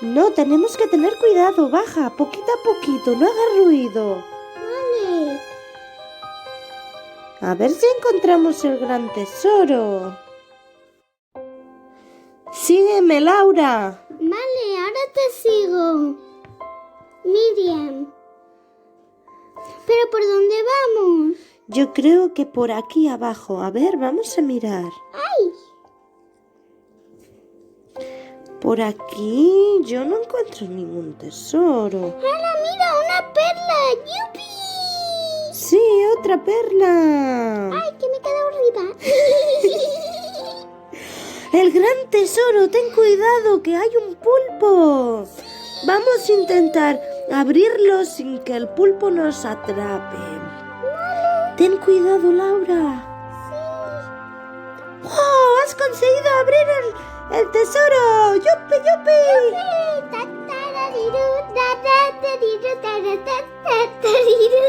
No, tenemos que tener cuidado. Baja, poquito a poquito, no hagas ruido. Vale. A ver si encontramos el gran tesoro. Sígueme, Laura. Vale, ahora te sigo. Miriam. ¿Pero por dónde vamos? Yo creo que por aquí abajo. A ver, vamos a mirar. ¡Ay! Por aquí yo no encuentro ningún tesoro. ¡Hala, mira! ¡Una perla! ¡Yupi! Sí, otra perla. ¡Ay, que me he quedado arriba! El gran tesoro, ten cuidado que hay un pulpo. Vamos a intentar abrirlo sin que el pulpo nos atrape. Ten cuidado, Laura. ¡Wow! ¡Has conseguido abrir el tesoro! ¡Yupi, yupi! ¡Tatarariru, tatatariru, taratatataririru,